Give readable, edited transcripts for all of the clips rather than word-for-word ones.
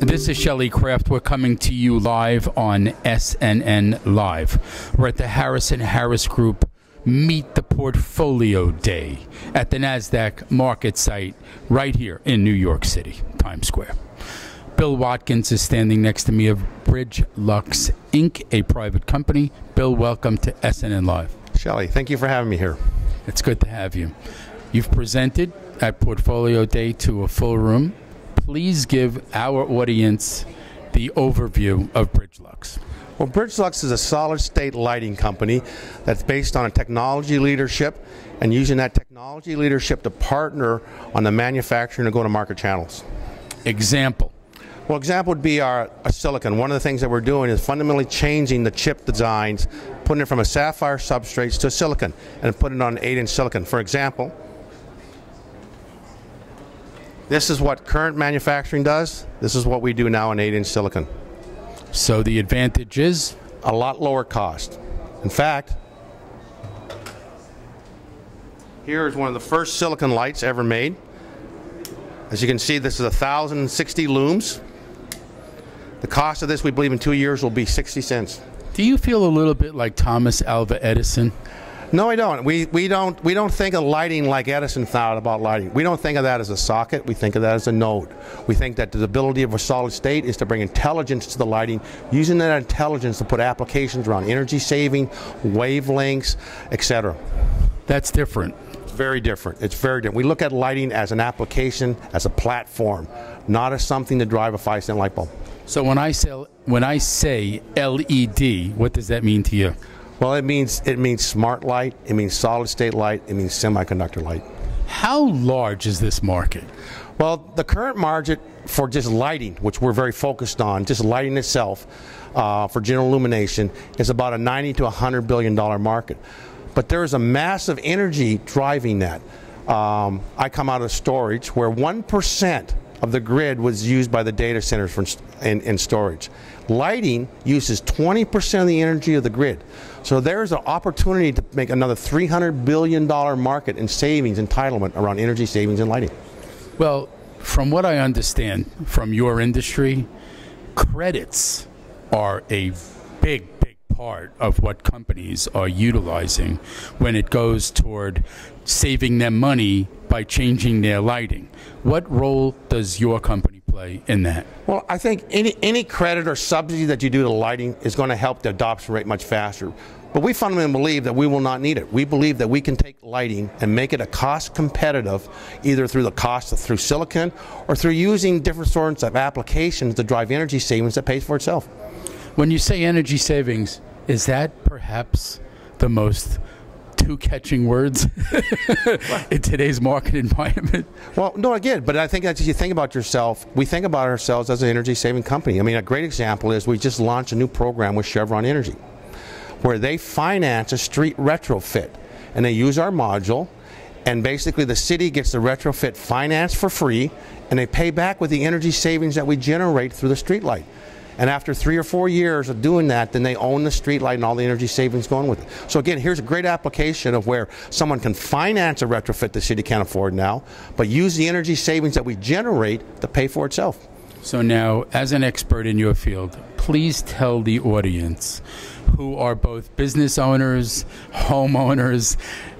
This is Shelley Kraft. We're coming to you live on SNNLive. We're at the Harris Group Meet the Portfolio Day at the NASDAQ market site right here in New York City, Times Square. Bill Watkins is standing next to me of Bridgelux, Inc., a private company. Bill, welcome to SNNLive. Shelley, thank you for having me here. It's good to have you. You've presented at Portfolio Day to a full room. Please give our audience the overview of Bridgelux. Well, Bridgelux is a solid-state lighting company that's based on a technology leadership and using that technology leadership to partner on the manufacturing and go-to-market channels. Example. Well, example would be our silicon. One of the things that we're doing is fundamentally changing the chip designs, putting it from a sapphire substrate to silicon, and putting it on 8-inch silicon. For example, this is what current manufacturing does. This is what we do now in 8-inch silicon. So the advantage is? A lot lower cost. In fact, here is one of the first silicon lights ever made. As you can see, this is 1,060 looms. The cost of this, we believe, in 2 years will be 60 cents. Do you feel a little bit like Thomas Alva Edison? No, I don't. We don't think of lighting like Edison thought about lighting. We don't think of that as a socket. We think of that as a node. We think that the ability of a solid state is to bring intelligence to the lighting, using that intelligence to put applications around energy saving, wavelengths, etc. That's different. It's very different. It's very different. We look at lighting as an application, as a platform, not as something to drive a 5-cent light bulb. So when I say LED, what does that mean to you? Well, it means smart light, it means solid state light, it means semiconductor light. How large is this market? Well, the current market for just lighting, which we're very focused on, just lighting itself for general illumination, is about a $90 to $100 billion market. But there is a massive energy driving that. I come out of storage where 1% of the grid was used by the data centers in storage. Lighting uses 20% of the energy of the grid. So there's an opportunity to make another $300 billion market in savings, entitlement around energy savings and lighting. Well, from what I understand from your industry, credits are a big part of what companies are utilizing when it goes toward saving them money by changing their lighting. What role does your company play in that? Well, I think any credit or subsidy that you do to lighting is going to help the adoption rate much faster. But we fundamentally believe that we will not need it. We believe that we can take lighting and make it a cost competitive, either through the cost through silicon or through using different sorts of applications to drive energy savings that pays for itself. When you say energy savings, is that perhaps the most two catching words in today's market environment? Well, no, again, but I think as you think about yourself, we think about ourselves as an energy saving company. I mean, a great example is we just launched a new program with Chevron Energy where they finance a street retrofit and they use our module, and basically the city gets the retrofit financed for free and they pay back with the energy savings that we generate through the street light. And after 3 or 4 years of doing that, then they own the street light and all the energy savings going with it. So again, here's a great application of where someone can finance a retrofit the city can't afford now, but use the energy savings that we generate to pay for itself. So now, as an expert in your field, please tell the audience who are both business owners, homeowners,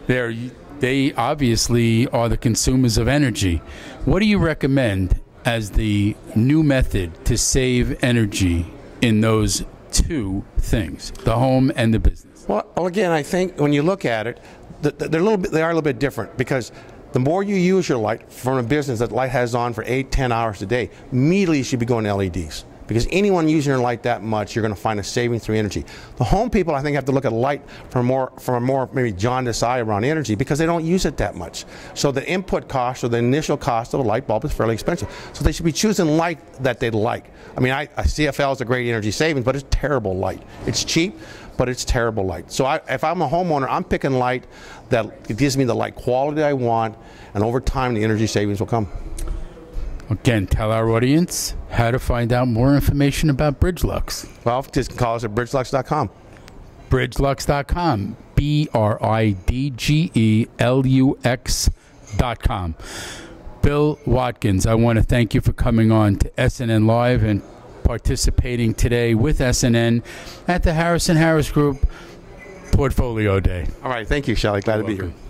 they obviously are the consumers of energy. What do you recommend as the new method to save energy in those two things, the home and the business? Well, again, I think when you look at it, they are a little bit different, because the more you use your light from a business that light has on for 8-10 hours a day, immediately you should be going to LEDs. Because anyone using your light that much, you're going to find a saving through energy. The home people, I think, have to look at light from a more maybe jaundiced eye around energy, because they don't use it that much. So the input cost or the initial cost of a light bulb is fairly expensive. So they should be choosing light that they like. I mean, CFL is a great energy savings, but it's terrible light. It's cheap, but it's terrible light. So if I'm a homeowner, I'm picking light that gives me the light quality I want, and over time the energy savings will come. Again, tell our audience how to find out more information about Bridgelux. Well, just call us at Bridgelux.com. Bridgelux.com. Bridgelux.com. Bill Watkins, I want to thank you for coming on to SNN Live and participating today with SNN at the Harris & Harris Group Portfolio Day. All right. Thank you, Shelley. Glad to be here. Welcome.